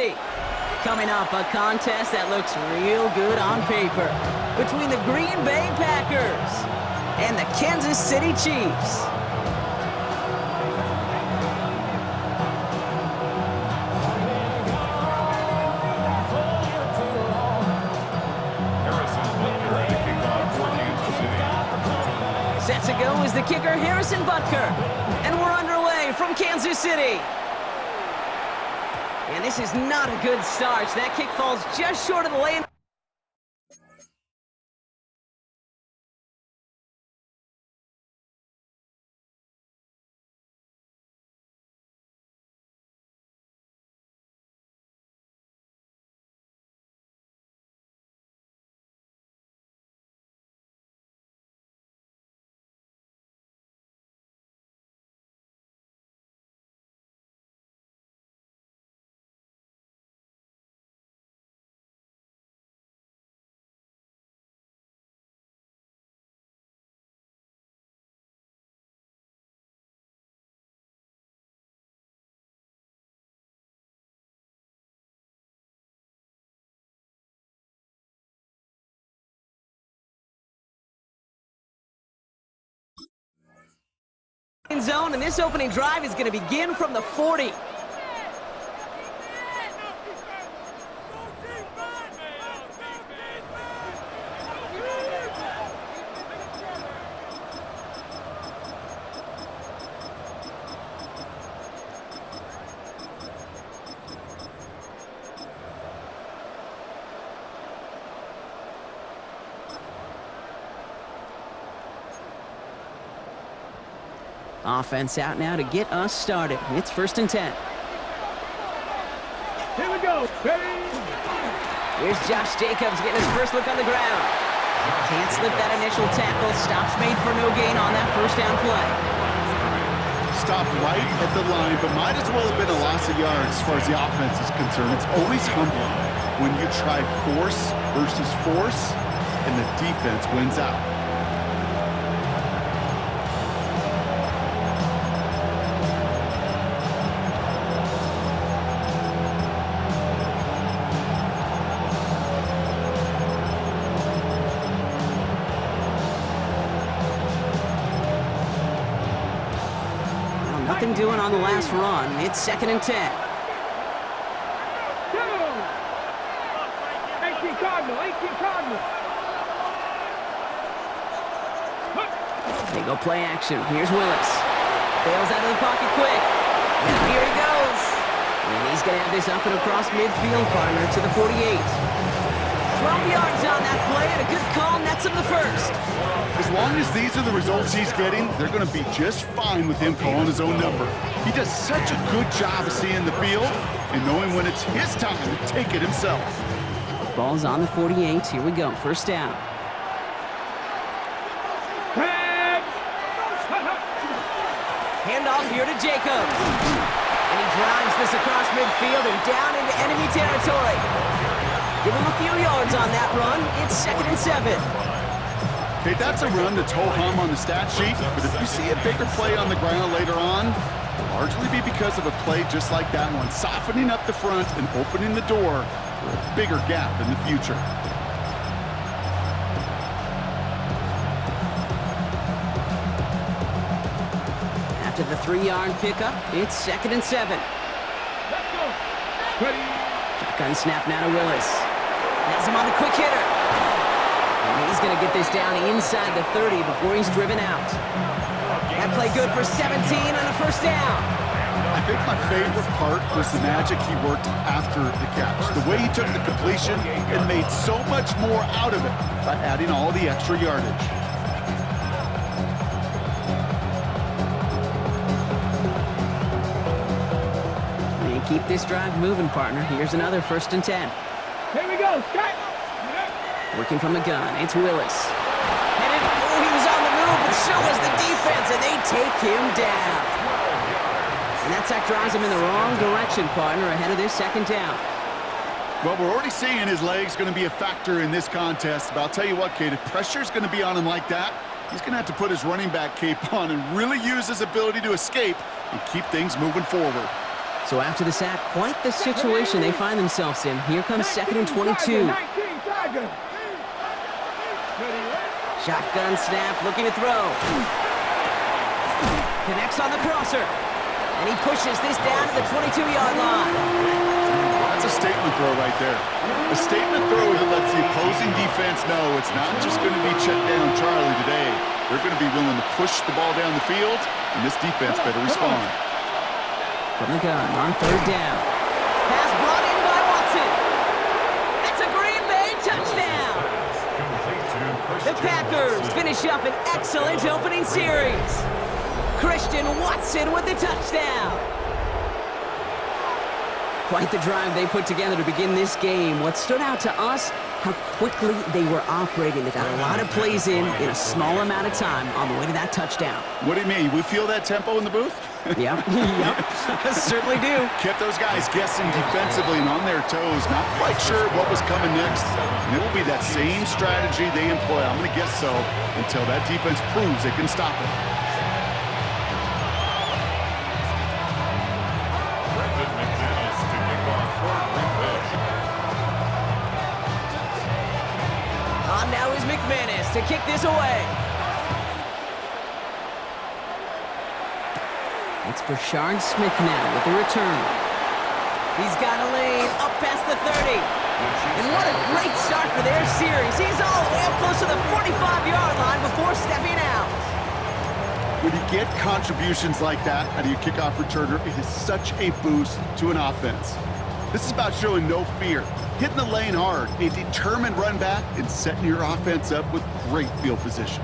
City. Coming up, a contest that looks real good on paper between the Green Bay Packers and the Kansas City Chiefs. Set to go is the kicker, Harrison Butker. And we're underway from Kansas City. And this is not a good start. That kick falls just short of the lane. Zone, and this opening drive is going to begin from the 40. Offense out now to get us started. It's 1st and 10. Here we go. Ready? Here's Josh Jacobs getting his first look on the ground. Can't slip that initial tackle. Stops made for no gain on that first down play. Stopped right at the line, but might as well have been a loss of yards as far as the offense is concerned. It's always humbling when you try force versus force, and the defense wins out. Nothing doing on the last run. It's 2nd and 10. 18 Cardinal, 18 Cardinal. They go play action. Here's Willis. Bails out of the pocket quick. And here he goes. And he's going to have this up and across midfield, partner, to the 48. 12 yards on that play, and a good call nets him the first. As long as these are the results he's getting, they're going to be just fine with him calling his own number. He does such a good job of seeing the field and knowing when it's his time to take it himself. Ball's on the 48. Here we go. 1st down. Handoff here to Jacobs. And he drives this across midfield and down into enemy territory. Give him a few yards on that run. It's 2nd and 7. Okay, that's a run that's ho-hum on the stat sheet, but if you see a bigger play on the ground later on, it'll largely be because of a play just like that one, softening up the front and opening the door for a bigger gap in the future. After the 3-yard pickup, it's 2nd and 7. Let's go. Ready? Shotgun snap now to Willis. Has him on the quick hitter. And he's going to get this down inside the 30 before he's driven out. That play good for 17 and a 1st down. I think my favorite part was the magic he worked after the catch. The way he took the completion and made so much more out of it by adding all the extra yardage. And keep this drive moving, partner. Here's another 1st and 10. Here we go. Scott. Working from the gun, it's Willis. Headed, oh, he was on the move, but so was the defense, and they take him down. And that sack drives him in the wrong direction, partner, ahead of this 2nd down. Well, we're already seeing his leg's going to be a factor in this contest, but I'll tell you what, Kate, if pressure's going to be on him like that, he's going to have to put his running back cape on and really use his ability to escape and keep things moving forward. So after the sack, quite the situation they find themselves in. Here comes 2nd and 22. 19 Tigers. Shotgun snap, looking to throw. Connects on the crosser. And he pushes this down to the 22-yard line. That's a statement throw right there. A statement throw that lets the opposing defense know it's not just going to be check down Charlie today. They're going to be willing to push the ball down the field, and this defense better respond. From the gun on 3rd down. Pass brought in by Watson. That's a Green Bay touchdown. The Packers finish up an excellent opening series. Christian Watson with the touchdown. Quite the drive they put together to begin this game. What stood out to us, how quickly they were operating. They got a lot of plays in a small amount of time on the way to that touchdown. What do you mean? We feel that tempo in the booth? Yep, certainly do. Kept those guys guessing defensively and on their toes, not quite sure what was coming next. And it will be that same strategy they employ, I'm going to guess so, until that defense proves they can stop it. On now is McManus to kick this away. It's Brashard Smith now with the return. He's got a lane up past the 30. And what a great start for their series. He's all the way up close to the 45-yard line before stepping out. When you get contributions like that out of your kickoff returner, it is such a boost to an offense. This is about showing no fear, hitting the lane hard, a determined run back, and setting your offense up with great field position.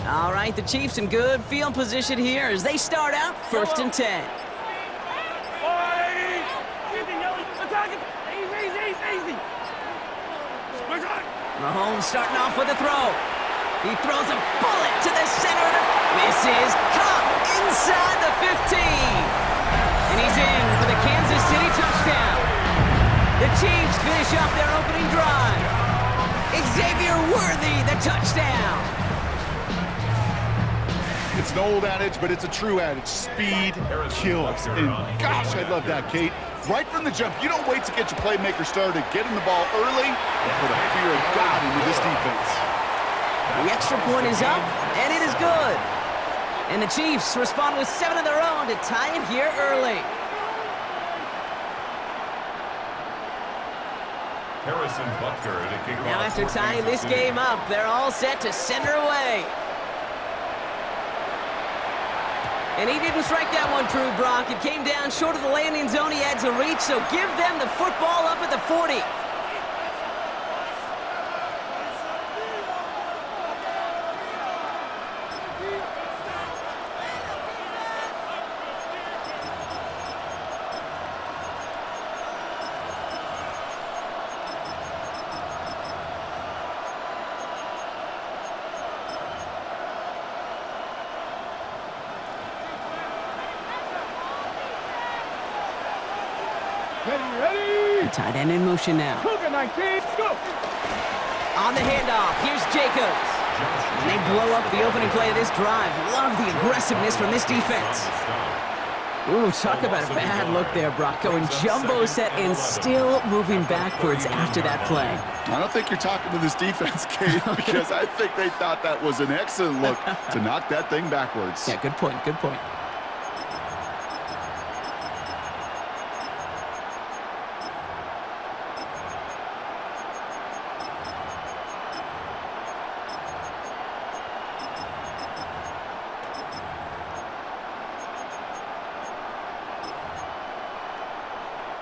All right, the Chiefs in good field position here as they start out 1st and 10. Mahomes starting off with a throw. He throws a bullet to the center. This is caught inside the 15. And he's in for the Kansas City touchdown. The Chiefs finish off their opening drive. Xavier Worthy, the touchdown. It's an old adage, but it's a true adage. Speed kills. And gosh, I love that, Kate. Right from the jump, you don't wait to get your playmaker started. Get in the ball early and put a fear of God into this defense. The extra point is up, and it is good. And the Chiefs respond with 7 of their own to tie it here early. Now after tying this game up, they're all set to send her away. And he didn't strike that one true, Brock. It came down short of the landing zone. He had to reach, so give them the football up at the 40. Ready? Tight end in motion now. Cougar 19, go! On the handoff, here's Jacobs. And they blow up the opening play of this drive. Love the aggressiveness from this defense. Ooh, talk about a bad look there, Brock. Going jumbo set and still moving backwards after that play. I don't think you're talking to this defense, Kate, because I think they thought that was an excellent look to knock that thing backwards. Yeah, good point, good point.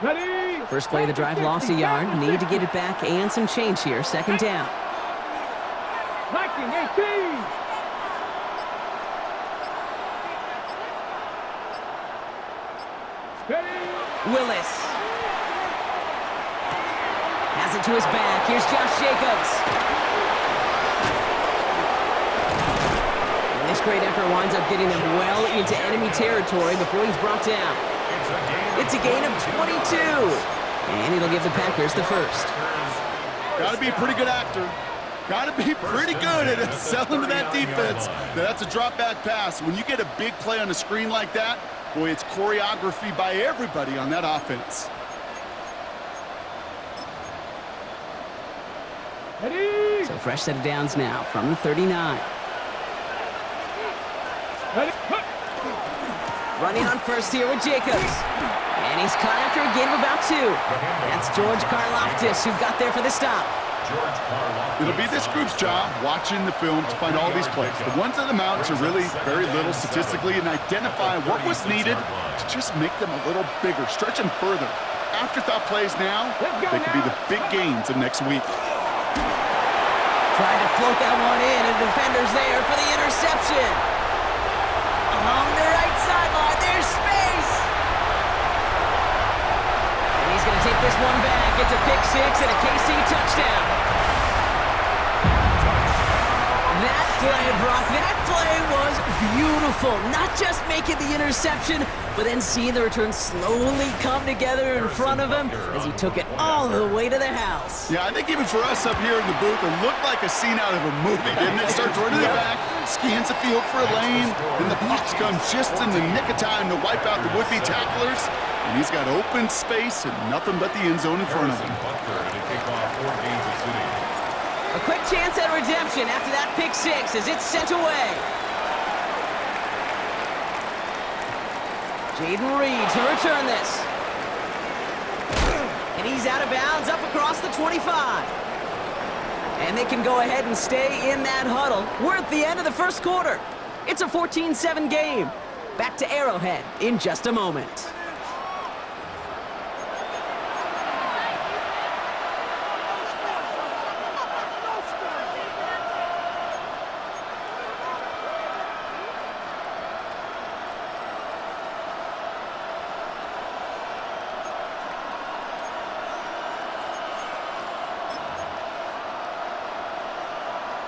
Ready? First play of the drive, lost a yard. Need to get it back and some change here. 2nd down. 19-18. Ready? Willis. Has it to his back. Here's Josh Jacobs. And this great effort winds up getting them well into enemy territory before he's brought down. It's a gain of 22. And it'll give the Packers the first. Got to be a pretty good actor. Got to be pretty good at selling to that defense. That's a drop back pass. When you get a big play on the screen like that, boy, it's choreography by everybody on that offense. Ready? So fresh set of downs now from the 39. Ready? Running on first here with Jacobs. And he's caught after a gain of about 2. That's George Karlaftis who got there for the stop. It'll be this group's job watching the film to find all these plays. The ones that amount to really very little statistically and identify what was needed to just make them a little bigger, stretch them further. Afterthought plays now, they could be the big gains of next week. Trying to float that one in, and defender's there for the interception. Along the right sideline, there's space. And he's going to take this one back. It's a pick 6 and a KC touchdown. That play, Brock, that play was beautiful. Not just making the interception, but then seeing the return slowly come together in front of him as he took it all the way to the house. Yeah, I think even for us up here in the booth, it looked like a scene out of a movie, didn't it? Starts running the back, scans the field for a lane, then the blocks come just in the nick of time to wipe out the would-be tacklers, and he's got open space and nothing but the end zone in front of him. A quick chance at redemption after that pick 6 as it's sent away. Jaden Reed to return this. And he's out of bounds up across the 25. And they can go ahead and stay in that huddle. We're at the end of the first quarter. It's a 14-7 game. Back to Arrowhead in just a moment.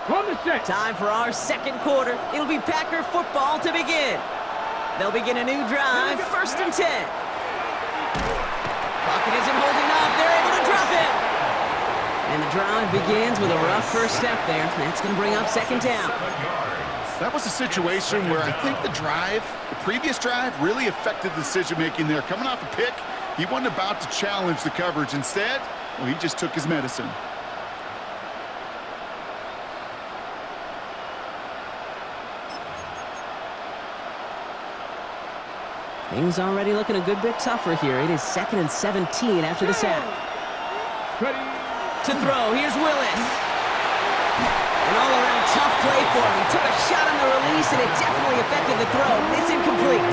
From the set. Time for our second quarter. It'll be Packer football to begin. They'll begin a new drive, 1st and 10. Pocket isn't holding up. They're able to drop it. And the drive begins with a rough first step there. That's going to bring up 2nd down. That was a situation where I think the previous drive, really affected the decision-making there. Coming off a pick, he wasn't about to challenge the coverage. Instead, well, he just took his medicine. Things already looking a good bit tougher here. It is 2nd and 17 after the sack. Ready? To throw, here's Willis. An all-around tough play for him. He took a shot on the release, and it definitely affected the throw. It's incomplete.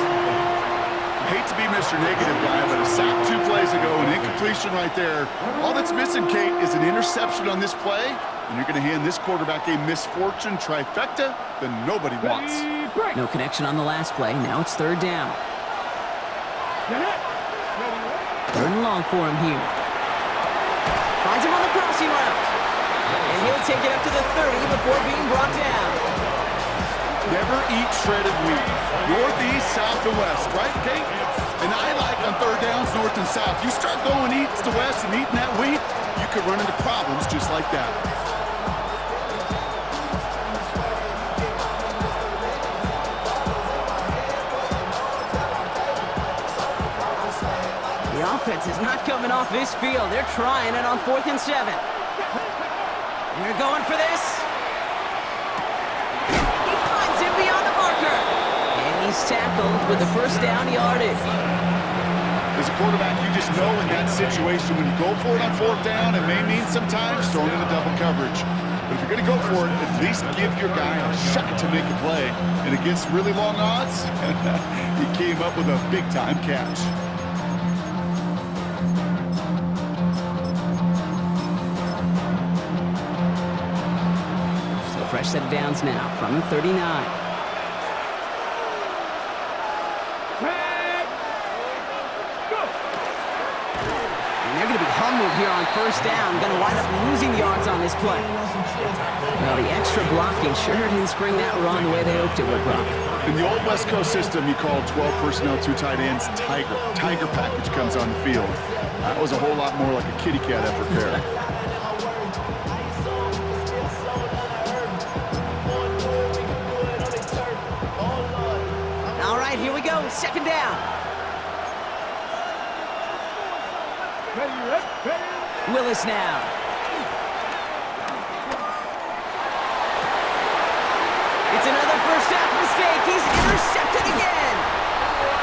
I hate to be Mr. Negative guy, but a sack 2 plays ago, an incompletion right there. All that's missing, Kate, is an interception on this play, and you're going to hand this quarterback a misfortune trifecta that nobody wants. Ready? Break. No connection on the last play. Now it's 3rd down. Ready? 3rd and long for him here. Finds him on the crossing route. And he'll take it up to the 30 before being brought down. Never eat shredded wheat. Northeast, south, and west, right, Kate? And I like on 3rd downs, north and south. You start going east to west and eating that wheat, you could run into problems just like that. The offense is not coming off this field. They're trying it on 4th and 7. They're going for this. He finds him beyond the marker. And he's tackled with the 1st down yardage. As a quarterback, you just know in that situation when you go for it on 4th down, it may mean sometimes throwing into double coverage. But if you're going to go for it, at least give your guy a shot to make a play. And against really long odds, he came up with a big-time catch. Fresh set of downs now from the 39. Tag. Go. And they're going to be humbled here on 1st down. Going to wind up losing yards on this play. Well, the extra blocking sure didn't spring that run the way they hoped it would, Brock. In the old West Coast system, you called 12 personnel, 2 tight ends, Tiger. Tiger package comes on the field. That was a whole lot more like a kitty cat effort there. second down. Ready. Willis now. It's another first half mistake. He's intercepted again.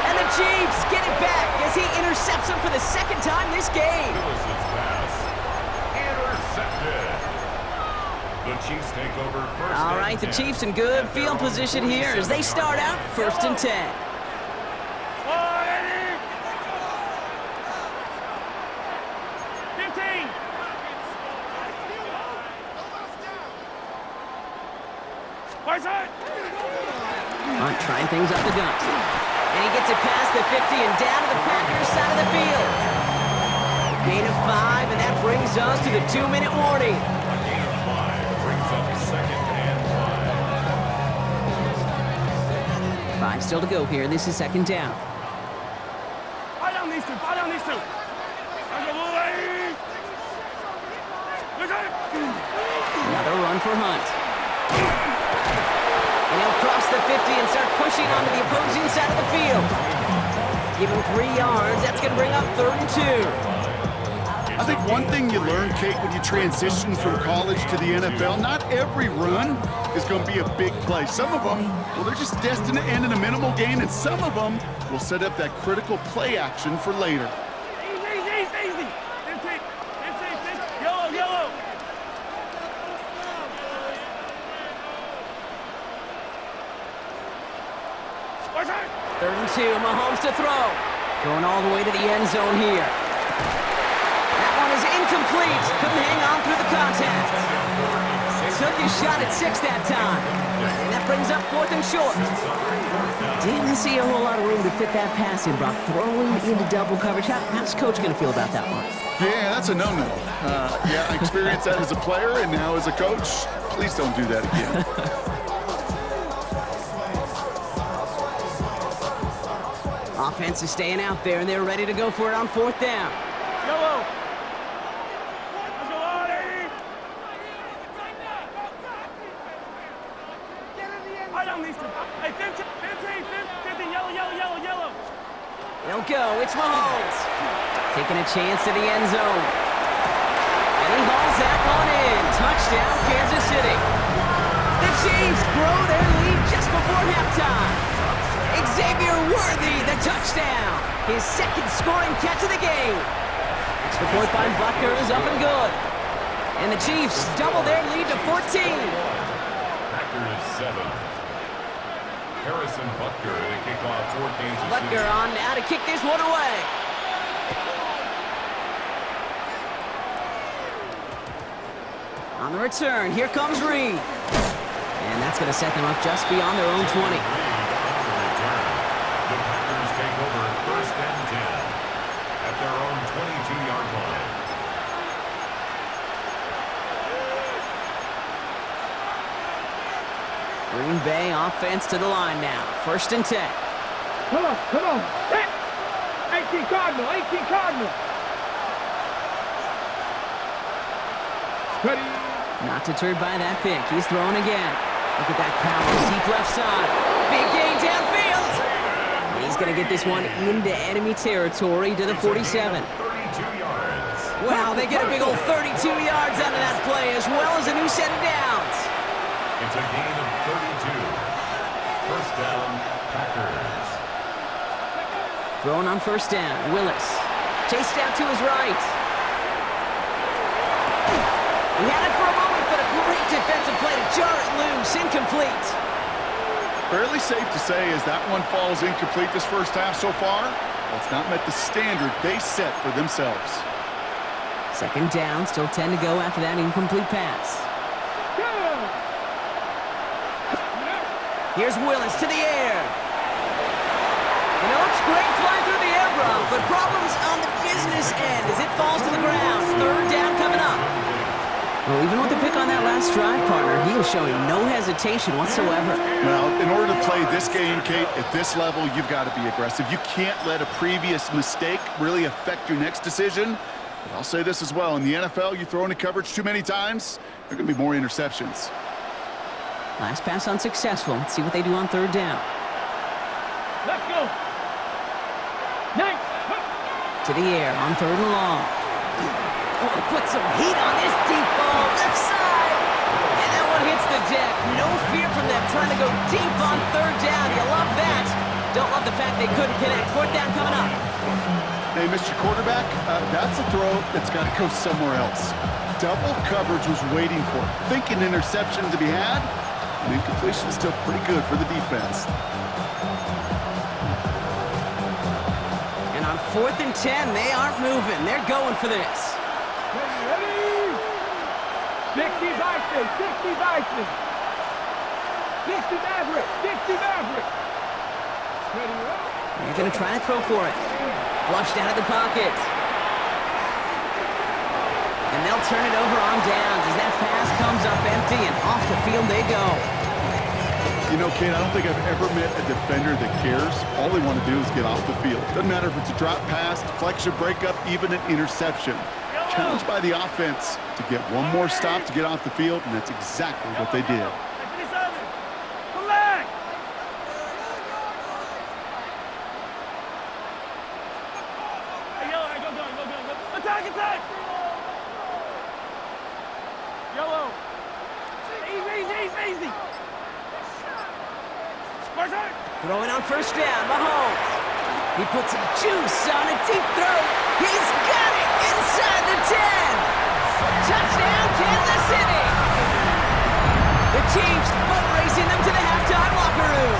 And the Chiefs get it back as he intercepts him for the second time this game. Willis's pass intercepted. The Chiefs take over first. All right, the Chiefs in good field position here as they start out 1st and 10. Trying things up the gut. And he gets it past the 50 and down to the Packers side of the field. Gain of 5, and that brings us to the 2-minute warning. A gain of 5 brings up 2nd and 5. 5 still to go here. This is 2nd down. Fire down these two. Another run for Hunt. And he'll cross the 50 and start pushing onto the opposing side of the field. Give him 3 yards. That's going to bring up 3rd and 2. I think one thing you learn, Kate, when you transition from college to the NFL, not every run is going to be a big play. Some of them, well, they're just destined to end in a minimal gain, and some of them will set up that critical play action for later. Easy. Yellow. 3rd and 2, Mahomes to throw. Going all the way to the end zone here. That one is incomplete. Couldn't hang on through the contact. Took his shot at 6 that time. And that brings up 4th and short. Didn't see a whole lot of room to fit that pass in, Brock. Throwing into double coverage. How's Coach going to feel about that one? Yeah, that's a no-no. I experienced that as a player and now as a coach. Please don't do that again. Offense is staying out there, and they're ready to go for it on 4th down. Yellow. Hey, 15, yellow. They'll go. It's Mahomes. Taking a chance to the end zone. And he hauls that one in. Touchdown, Kansas City. The Chiefs grow their lead just before halftime. Xavier Worthy, the touchdown. His 2nd scoring catch of the game. Extra point by Butker is up and good. And the Chiefs double their lead to 14. Packers 7. Harrison Butker to kick off for Kansas City. Butker on now to kick this one away. On the return, here comes Reed. And that's going to set them up just beyond their own 20. The Packers take over 1st and 10 at their own 22-yard line. Green Bay offense to the line now. 1st and 10. Come on. Hit. 18 Cardinal. Ready. Not deterred by that pick. He's throwing again. Look at that power. Deep left side. Big gain downfield. And he's going to get this one into enemy territory to the 47. 32 yards. Wow, they get a big old 32 yards out of that play as well as a new set of downs. It's a gain of 32. 1st down, Packers. Throwing on 1st down. Willis. Chased out to his right. He had it for a moment, but a great defensive play to jar it loose. Incomplete. Fairly safe to say as that one falls incomplete this first half so far, it's not met the standard they set for themselves. 2nd down, still 10 to go after that incomplete pass. Here's Willis to the air. And it looks great flying through the air, Brock, but problems on the business end as it falls to the ground. 3rd down coming up. Well, even with the pick on that last drive, partner, he was showing no hesitation whatsoever. Well, in order to play this game, Kate, at this level, you've got to be aggressive. You can't let a previous mistake really affect your next decision. But I'll say this as well. In the NFL, you throw into coverage too many times, there are going to be more interceptions. Last pass unsuccessful. Let's see what they do on 3rd down. Let's go. to the air on 3rd and long. Oh, he put some heat on this deep ball, left side. And that one hits the deck. No fear from them trying to go deep on 3rd down. You love that. Don't love the fact they couldn't connect. 4th down coming up. Hey, Mr. Quarterback, that's a throw that's got to go somewhere else. Double coverage was waiting for it. Thinking interception to be had, and incompletion is still pretty good for the defense. And on 4th and 10, they aren't moving. They're going for this. Ready? 60 Bison, 60 Bison. 60 Maverick, 60 Maverick. Ready, up. They're going to try to throw for it. Flushed out of the pocket. And they'll turn it over on downs as that pass comes up empty, and off the field they go. You know, Kate, I don't think I've ever met a defender that cares. All they want to do is get off the field. Doesn't matter if it's a drop pass, deflection, breakup, even an interception. Challenged by the offense to get one more stop to get off the field, and that's exactly what they did. Come back. Hey, yellow, hey, go. Attack. Yellow. Easy. Martin. Throwing on 1st down, Mahomes. He puts some juice on a deep throw. He's got it inside the 10. Touchdown, Kansas City. The Chiefs foot racing them to the halftime locker room.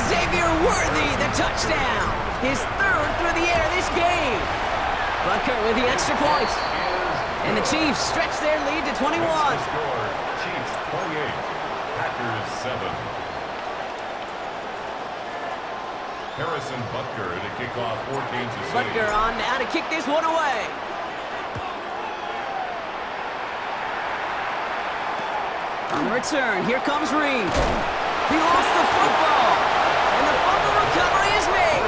Xavier Worthy, the touchdown. His 3rd through the air this game. Butker with the extra point. And the Chiefs stretch their lead to 21. Score, Chiefs 28, Packers 7. Harrison Butker to kick off for Kansas City. Butker on now to kick this one away. On the return, here comes Reed. He lost the football, and the fumble recovery is made.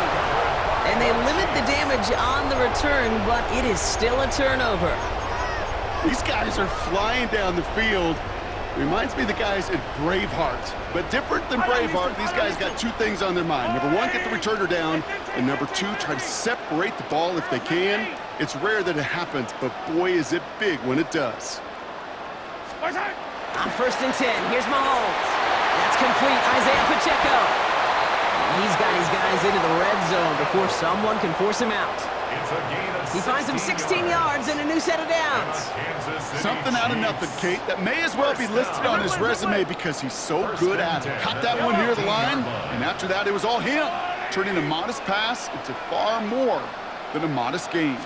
And they limit the damage on the return, but it is still a turnover. These guys are flying down the field. Reminds me of the guys at Braveheart. But different than Braveheart, these guys got 2 things on their mind. Number 1, get the returner down. And number 2, try to separate the ball if they can. It's rare that it happens, but boy, is it big when it does. On 1st and 10, here's Mahomes. That's complete, Isaiah Pacheco. And he's got his guys into the red zone before someone can force him out. He finds him 16 yards and a new set of downs. Something out of nothing, Kate. That may as well be listed on his resume because he's so good at it. Caught that one near the line, and after that, it was all him. Turning a modest pass into far more than a modest gain.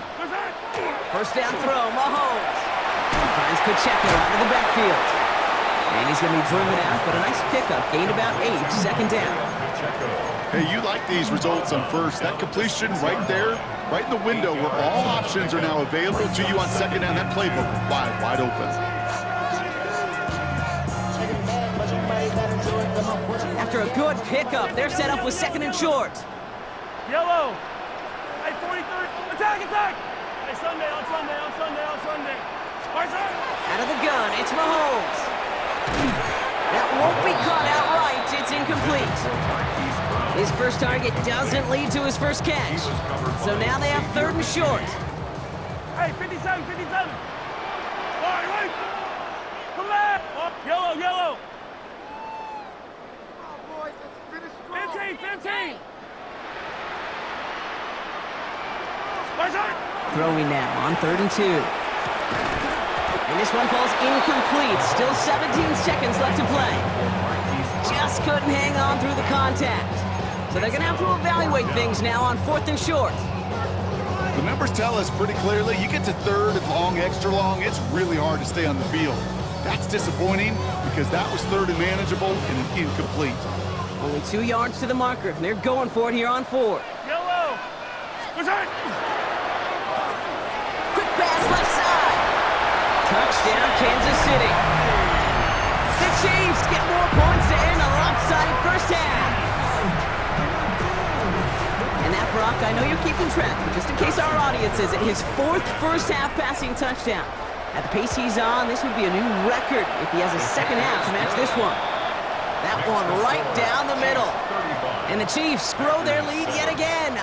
1st down throw, Mahomes. He finds Pacheco out of the backfield. And he's going to be driven out, but a nice pickup. Gained about 8, 2nd down. Hey, you like these results on 1st. That completion right there, right in the window where all options are now available to you on 2nd down. That playbook wide open. After a good pickup, they're set up with 2nd and short. Yellow. Hey, 43rd. Attack. Hey, Sunday. Martin. Out of the gun, it's Mahomes. That won't be caught outright. It's incomplete. His first target doesn't lead to his first catch. So now they have 3rd and short. Hey, 57. All right, wait. Come back. Yellow. 15. Throwing now on 3rd and 2. And this one falls incomplete. Still 17 seconds left to play. Just couldn't hang on through the contact. So they're going to have to evaluate things now on 4th and short. The numbers tell us pretty clearly, you get to 3rd and long, extra long, it's really hard to stay on the field. That's disappointing because that was 3rd and manageable and an incomplete. Only 2 yards to the marker, and they're going for it here on 4th. Yellow. Quick pass left side. Touchdown, Kansas City. The Chiefs get more points to end a lopsided first half. And that, Brock, I know you're keeping track, but just in case our audience isn't, his 4th first-half passing touchdown. At the pace he's on, this would be a new record if he has a 2nd half to match this one. That one right down the middle. And the Chiefs grow their lead yet again.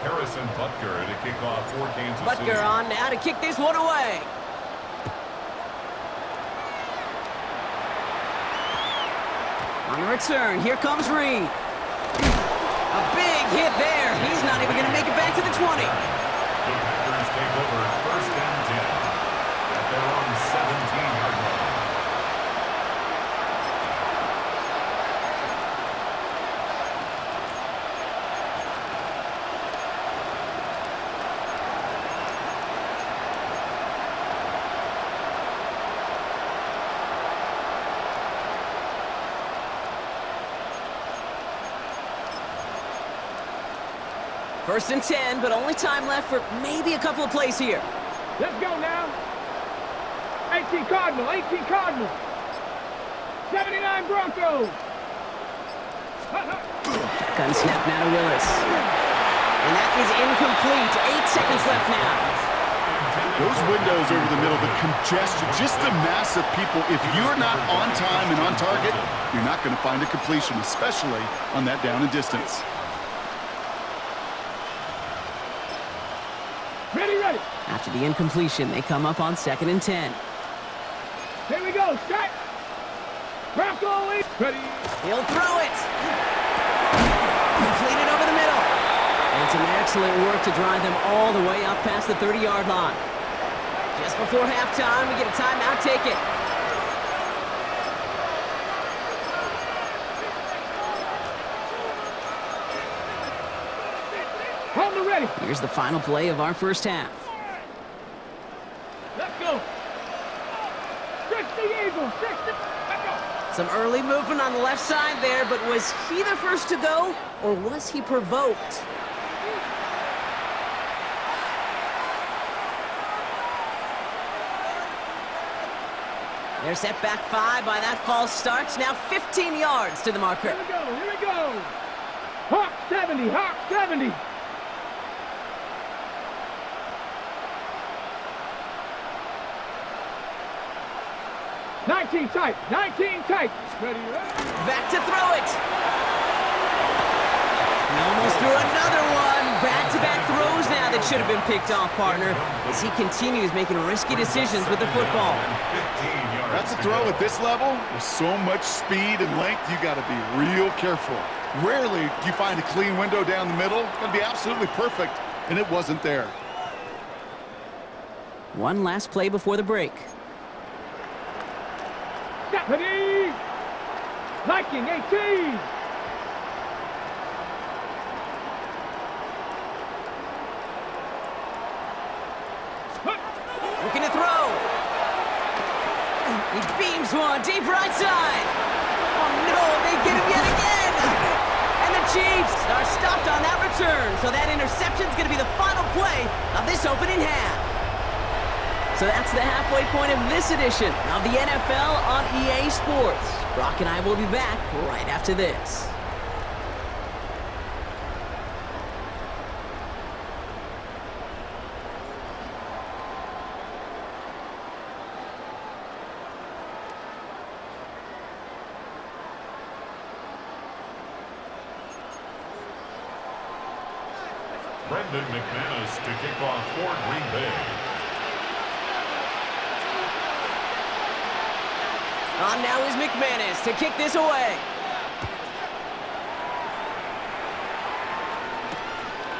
Harrison Butker to kick off for Kansas City. Butker on now to kick this one away. On the return, here comes Reed. A big hit there. He's not even going to make it back to the 20. The Packers take over 1st and 10 at their own 17-yard line. First and 10, but only time left for maybe a couple of plays here. Let's go now. 18 Cardinal, 18 Cardinal. 79 Broncos. Gun snap now to Willis. And that is incomplete. 8 seconds left now. Those windows over the middle, the congestion, just the mass of people. If you're not on time and on target, you're not going to find a completion, especially on that down and distance. Ready. After the incompletion, they come up on 2nd and 10. Here we go. Start. Bronco lead. Ready. He'll throw it. Completed over the middle. And some excellent work to drive them all the way up past the 30-yard line. Just before halftime, we get a timeout ticket. Hold the ready. Here's the final play of our first half. Let's go. 60 Eagles. 60. Let's go. Some early movement on the left side there, but was he the first to go, or was he provoked? They're set back 5 by that false start. Now 15 yards to the marker. Here we go. Hawk 70, Hawk 70. Nineteen tight. Ready. Back to throw it. He almost threw another one. Back-to-back throws now that should have been picked off, partner, as he continues making risky decisions with the football. That's a throw at this level. With so much speed and length, you got to be real careful. Rarely do you find a clean window down the middle. It's going to be absolutely perfect, and it wasn't there. One last play before the break. Ready. Viking 18. Looking to throw. He beams one deep right side. Oh no, they get him yet again. And the Chiefs are stopped on that return. So that interception's going to be the final play of this opening half. So that's the halfway point of this edition of the NFL on EA Sports. Brock and I will be back right after this. Brendan McManus to kick off for Green Bay. On now is McManus to kick this away.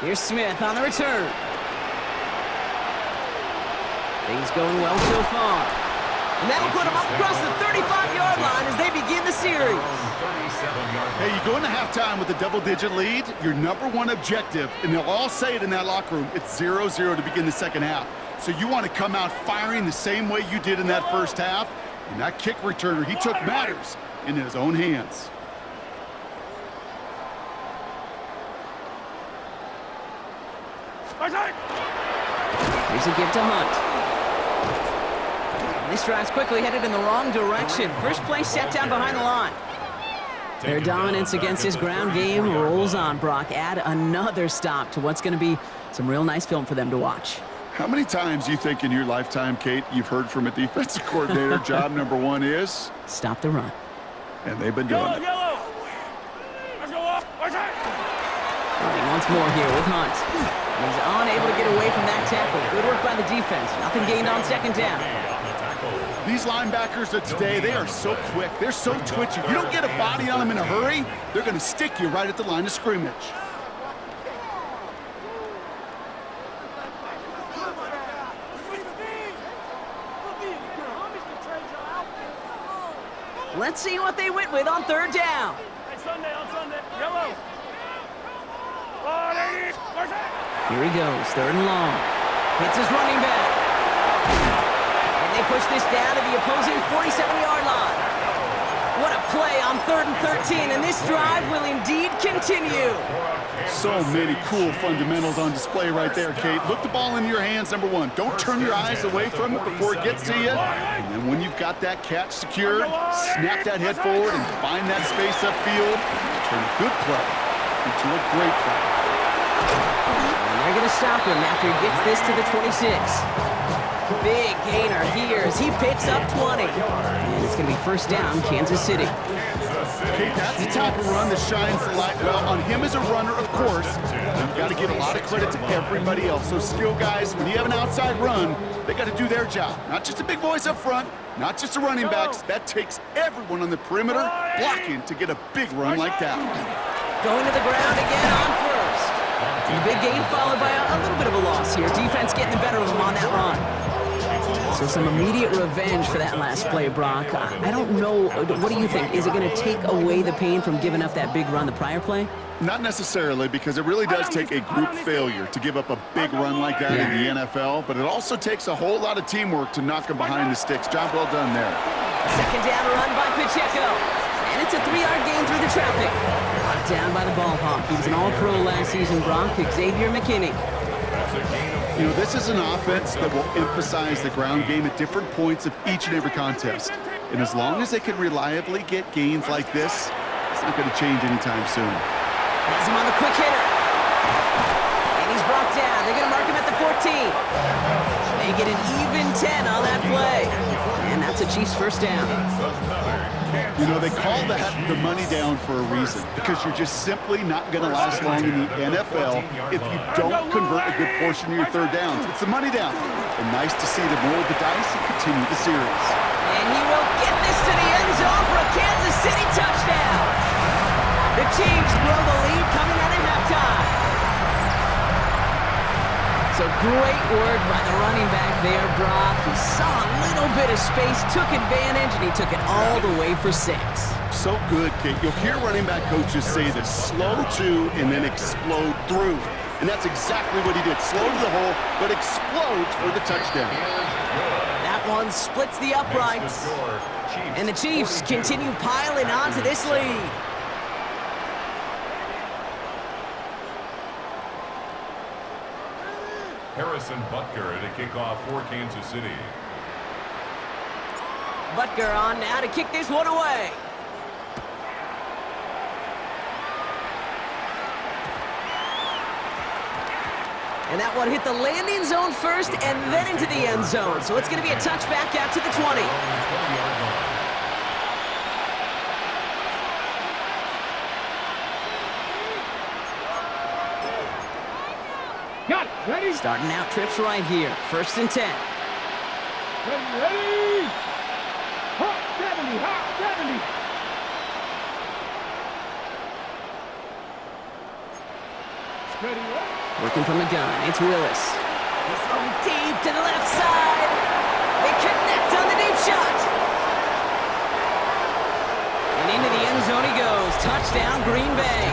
Here's Smith on the return. Things going well so far. And that'll put them up across the 35-yard line as they begin the series. Hey, you go into halftime with a double-digit lead, your number one objective, and they'll all say it in that locker room, it's 0-0 to begin the second half. So you want to come out firing the same way you did in that first half. And that kick returner, he took matters in his own hands. Here's a give to Hunt. And this drive's quickly headed in the wrong direction. First play set down behind the line. Their dominance against this ground game rolls on, Brock. Add another stop to what's going to be some real nice film for them to watch. How many times do you think in your lifetime, Kate, you've heard from a defensive coordinator, job number one is? Stop the run. And they've been doing it. Yellow. Let's go up. Running once chance more here with Hunt. He's unable to get away from that tackle. Good work by the defense. Nothing gained on second down. These linebackers of today, they are so quick. They're so twitchy. You don't get a body on them in a hurry, they're going to stick you right at the line of scrimmage. Let's see what they went with on third down. Hey, Sunday on Sunday. Yellow. Here he goes, third and long. Hits his running back. And they push this down to the opposing 47-yard line. What a play on 3rd and 13, and this drive will indeed continue. So many cool fundamentals on display right there, Kate. Look the ball into your hands, number one. Don't turn your eyes away from it before it gets to you. And then when you've got that catch secured, snap that head forward and find that space upfield. Turn a good play into a great play. And they're going to stop him after he gets this to the 26. Big gainer here as he picks up 20. And it's going to be first down, Kansas City. Okay, that's the type of run that shines the light well on him as a runner, of course. You've got to give a lot of credit to everybody else. Those skill guys, when you have an outside run, they got to do their job. Not just the big boys up front, not just the running backs. That takes everyone on the perimeter blocking to get a big run like that. Going to the ground again on first. And a big gain followed by a little bit of a loss here. Defense getting the better of him on that run. So some immediate revenge for that last play, Brock. I don't know. What do you think? Is it going to take away the pain from giving up that big run the prior play? Not necessarily, because it really does take a group failure to give up a big run like that in the NFL, but it also takes a whole lot of teamwork to knock them behind the sticks. Job well done there. Second down run by Pacheco. And it's a 3-yard gain through the traffic. Brought down by the ball hawk. He was an all-pro last season, Brock. Xavier McKinney. You know, this is an offense that will emphasize the ground game at different points of each and every contest. And as long as they can reliably get gains like this, it's not going to change anytime soon. Has him on the quick hitter. And he's brought down. They're going to mark him at the 14. They get an even 10 on that play. And that's a Chiefs first down. You know, they call that the money down for a reason, because you're just simply not going to last long in the NFL if you don't convert a good portion of your third downs. It's the money down. And nice to see them roll the dice and continue the series. And he will get this to the end zone for a Kansas City touchdown. The Chiefs grow the lead coming out at halftime. So great work by the running back there, Brock. He saw a little bit of space, took advantage, and he took it all the way for 6. So good, Kate. You'll hear running back coaches say this: slow to and then explode through. And that's exactly what he did. Slow to the hole, but explodes for the touchdown. That one splits the uprights. And the Chiefs continue piling onto this lead. Harrison Butker to kick off for Kansas City. Butker on now to kick this one away. And that one hit the landing zone first and then into the end zone. So it's going to be a touchback out to the 20. Got it. Ready? Starting out trips right here. First and 10. Ready? Hot 70, hot 70. Ready, what? Working from the gun. It's Willis. He's throwing deep to the left side. They connect on the deep shot. And into the end zone he goes. Touchdown, Green Bay.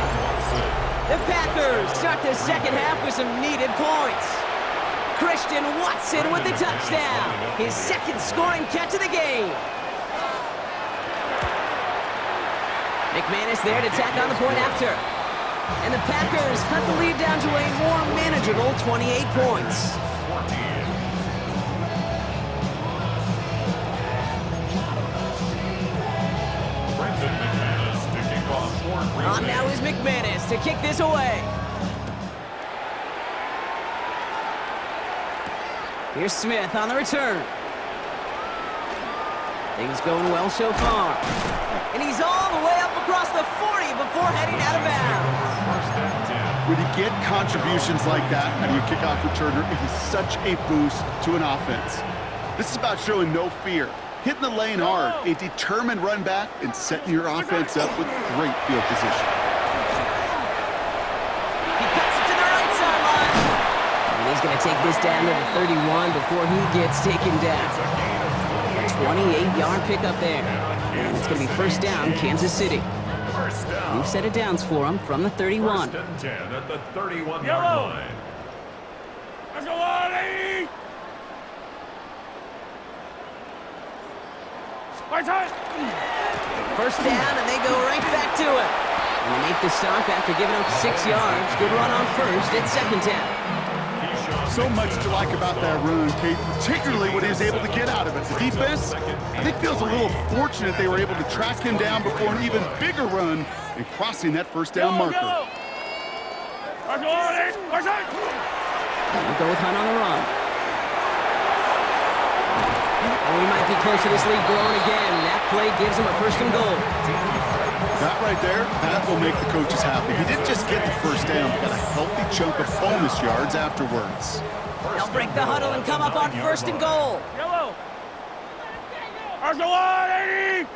The Packers start the second half with some needed points. Christian Watson with the touchdown. His second scoring catch of the game. McManus there to tack on the point after. And the Packers cut the lead down to a more manageable 28 points. On now is McManus to kick this away. Here's Smith on the return. Things going well so far. And he's all the way up across the 40 before heading out of bounds. When you get contributions like that out of your kickoff returner, it is such a boost to an offense. This is about showing no fear, hitting the lane hard, a determined run back, and setting your offense up with great field position. He cuts it to the right sideline. And he's going to take this down to the 31 before he gets taken down. A 28-yard pickup there. And it's going to be first down, Kansas City. New set of downs for him from the 31. First and 10 at the 31-yard line. Let's go on, 80! First down, and they go right back to it. And they make the stop after giving up 6 yards. Good run on first. It's second down. So much to like about that run, Kate, particularly what he was able to get out of it. The defense, I think, feels a little fortunate they were able to track him down before an even bigger run and crossing that first down marker. We'll go with Hunt on the run. And we might be close to this lead growing again. That play gives him a first and goal. That right there, that will make the coaches happy. He didn't just get the first down, but got a healthy chunk of bonus yards afterwards. They'll break the huddle and come up on first and goal. Yellow! Let's go on, 80!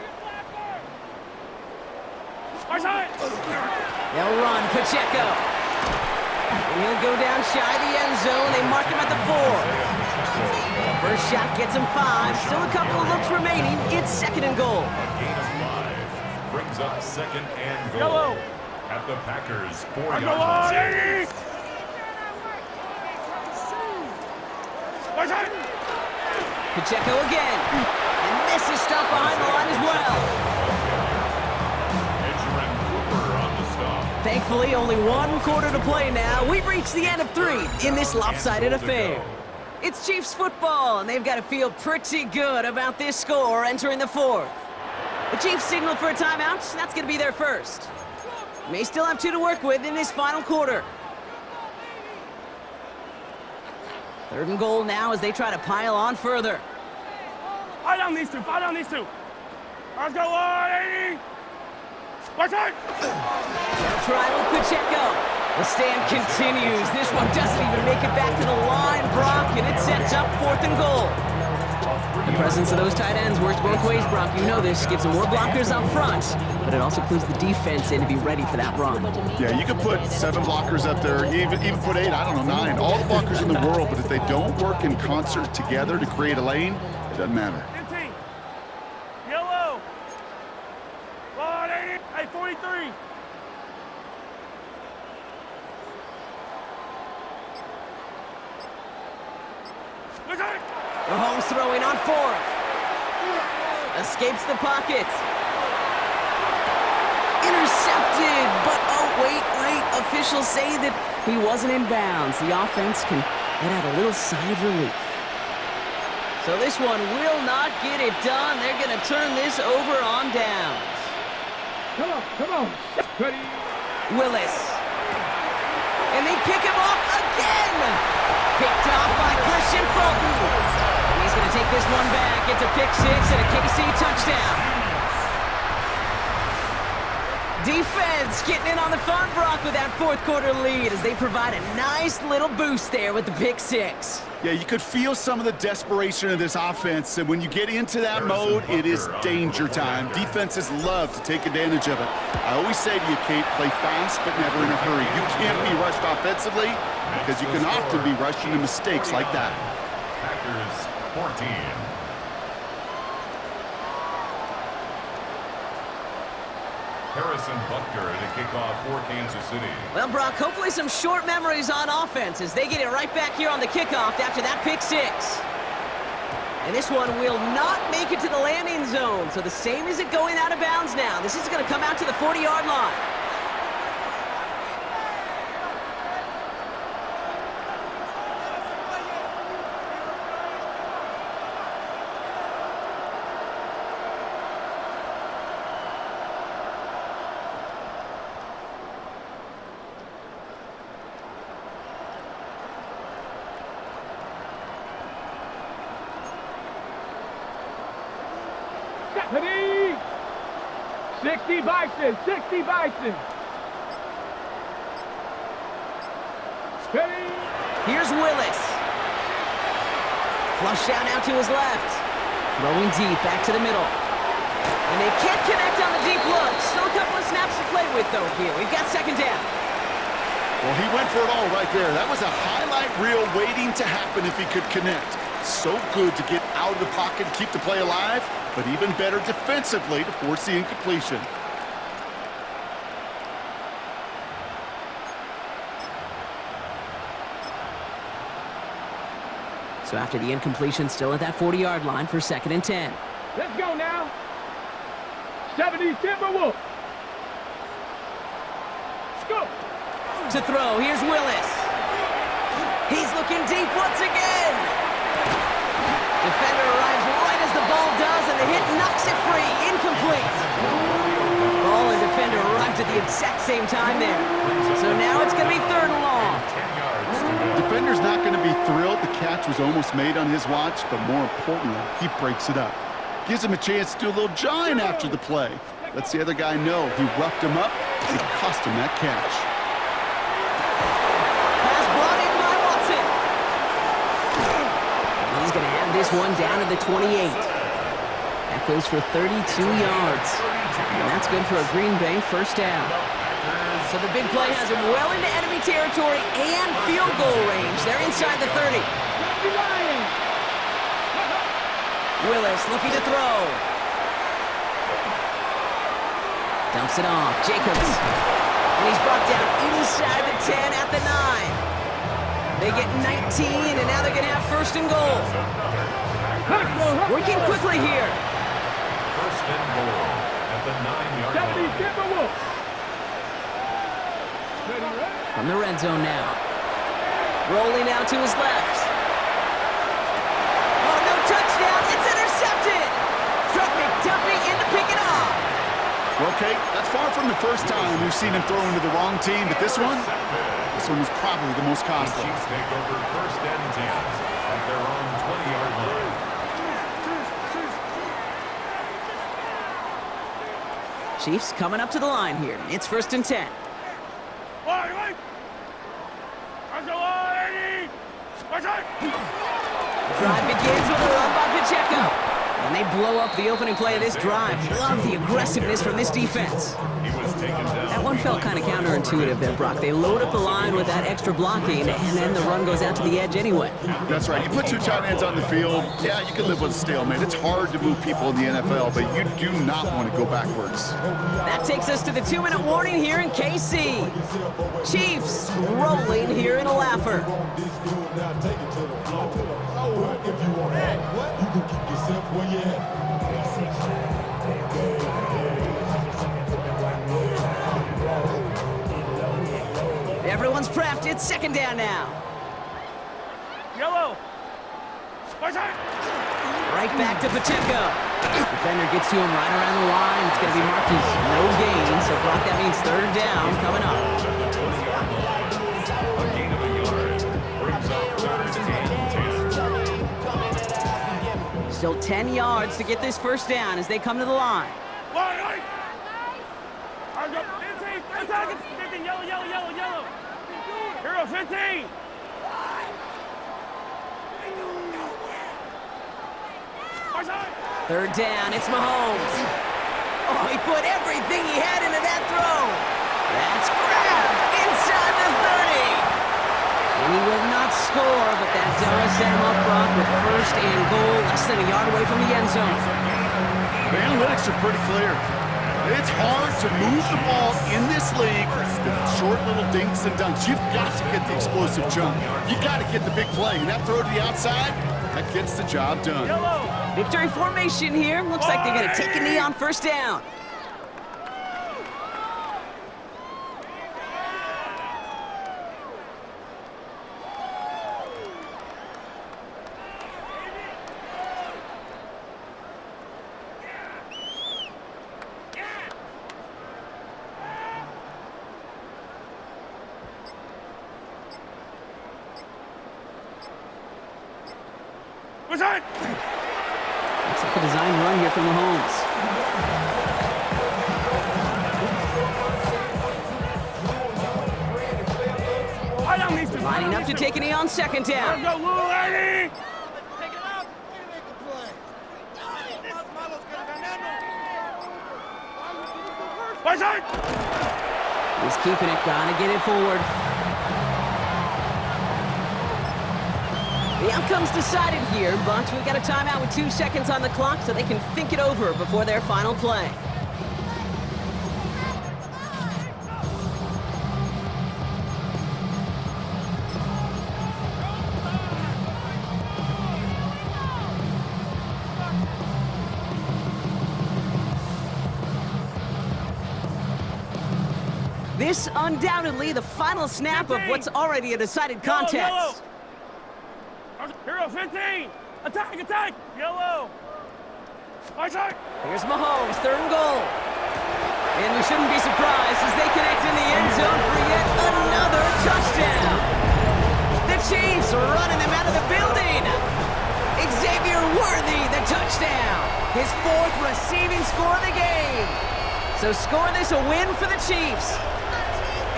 They'll run Pacheco. And he'll go down shy of the end zone. They mark him at the 4. First shot gets him 5. Still a couple of looks remaining. It's second and goal. A gain of 5 brings up second and goal. Yellow. At the Packers' Let's 4-yard go on, line. 80! Pacheco again. And this is stopped behind the line as well. Thankfully, only 1 quarter to play now. We've reached the end of 3 in this lopsided affair. It's Chiefs football, and they've got to feel pretty good about this score entering the 4th. The Chiefs signal for a timeout. That's going to be their first. May still have 2 to work with in this final quarter. Third and goal now as they try to pile on further. Fight on these two, fight on these two. Let's go on, 80! Watch out! They'll try with Pacheco. The stand continues. This one doesn't even make it back to the line, Brock, and it sets up 4th and goal. The presence of those tight ends works both ways, Brock. You know this. Gives them more blockers up front, but it also clues the defense in to be ready for that run. Yeah, you could put 7 blockers up there, even put 8, I don't know, 9. All the blockers in the world, but if they don't work in concert together to create a lane, it doesn't matter. 15. Yellow. On, 80. Hey, 43. Mahomes throwing on 4th. Escapes the pocket. Intercepted, but oh, wait. Officials say that he wasn't in bounds. The offense can let out a little sigh of relief. So this one will not get it done. They're going to turn this over on downs. Come on. Ready? Willis. And they pick him off again. Picked off by Christian Fulton. And he's going to take this one back. It's a pick 6 and a KC touchdown. Defense getting in on the fun, Brock, with that 4th quarter lead as they provide a nice little boost there with the pick 6. Yeah, you could feel some of the desperation of this offense, and when you get into that mode, it is danger time. Defenses love to take advantage of it. I always say to you, Kate, play fast but never in a hurry. You can't be rushed offensively because you can often be rushed into mistakes like that. Packers 14. Harrison Butker at a kickoff for Kansas City. Well, Brock, hopefully some short memories on offense as they get it right back here on the kickoff after that pick 6. And this one will not make it to the landing zone, so the same as it going out of bounds now. This is going to come out to the 40-yard line. Ready? 60 Bison. Flush out now to his left. Throwing deep, back to the middle. And they can't connect on the deep look. Still a couple of snaps to play with, though, here. We've got second down. Well, he went for it all right there. That was a highlight reel waiting to happen if he could connect. So good to get out of the pocket and keep the play alive, but even better defensively to force the incompletion. So after the incompletion, still at that 40-yard line for 2nd and 10. Let's go now. 70 Timberwolves. Let's go. To throw, here's Willis. He's looking deep once again. Defender arrives right as the ball does, and the hit knocks it free. Incomplete. Ball and defender arrived at the exact same time there. So now it's going to be 3rd and long. Defender's not going to be thrilled. The catch was almost made on his watch, but more importantly, he breaks it up. Gives him a chance to do a little jawing after the play. Lets the other guy know he roughed him up. It cost him that catch. Pass brought in by Watson. And he's going to have this one down at the 28. That goes for 32 yards. And that's good for a Green Bay 1st down. So the big play has him well into enemy territory and field goal range. They're inside the 30. Willis looking to throw. Dumps it off. Jacobs. And he's brought down inside the 10 at the 9. They get 19, and now they're going to have 1st and goal. Working quickly here. 1st and goal at the 9-yard line. From the red zone now. Rolling out to his left. Oh, no touchdown. It's intercepted. Trent McDuffie in to pick it off. Well, Kate, that's far from the first time we've seen him throw into the wrong team, but this one was probably the most costly. Chiefs take over 1st and 10 at their own 20-yard line. Chiefs coming up to the line here. It's 1st and 10. Drive begins with a run by Pacheco. And they blow up the opening play of this drive. Love the aggressiveness from this defense. That one felt kind of counterintuitive there, Brock. They load up the line with that extra blocking, and then the run goes out to the edge anyway. That's right. You put 2 tight ends on the field, yeah, you can live with a stalemate. It's hard to move people in the NFL, but you do not want to go backwards. That takes us to the 2-minute warning here in KC. Chiefs rolling here in a laugher. Everyone's prepped. It's 2nd down now. Yellow. Right back to Pacheco. Defender gets to him right around the line. It's going to be marked as no gain. So, Brock, that means 3rd down coming up. A gain of a yard brings up 3rd and 10. Still 10 yards to get this 1st down as they come to the line. 15, yellow. Hero 15. Third down, it's Mahomes. Oh, he put everything he had into that throw. That's grabbed inside the 30. And he will not score, but that does set him up, Brock, with 1st and goal, less than a yard away from the end zone. The analytics are pretty clear. It's hard to move the ball in this league with short little dinks and dunks. You've got to get the explosive jump. You got to get the big play. And that throw to the outside, that gets the job done. Victory formation here. Looks like they're going to take a knee on 1st down. What's that? Looks like a design run here from Mahomes. I don't need to. Lining up to take a knee on 2nd down. Let's go, little lady. Take it out. Right side! He's keeping it, gotta get it forward. The outcome's decided here, but we've got a timeout with 2 seconds on the clock so they can think it over before their final play. This undoubtedly the final snap of what's already a decided contest. Yellow. Hero 15! Attack, attack! Yellow! Right side! Here's Mahomes, 3rd and goal. And we shouldn't be surprised as they connect in the end zone for yet another touchdown. The Chiefs running them out of the building. Xavier Worthy, the touchdown. His 4th receiving score of the game. So score this a win for the Chiefs.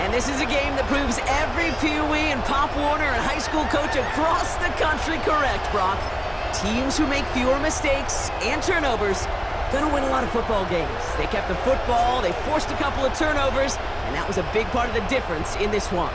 And this is a game that proves every Pee Wee and Pop Warner and high school coach across the country correct, Brock. Teams who make fewer mistakes and turnovers gonna win a lot of football games. They kept the football, they forced a couple of turnovers, and that was a big part of the difference in this one.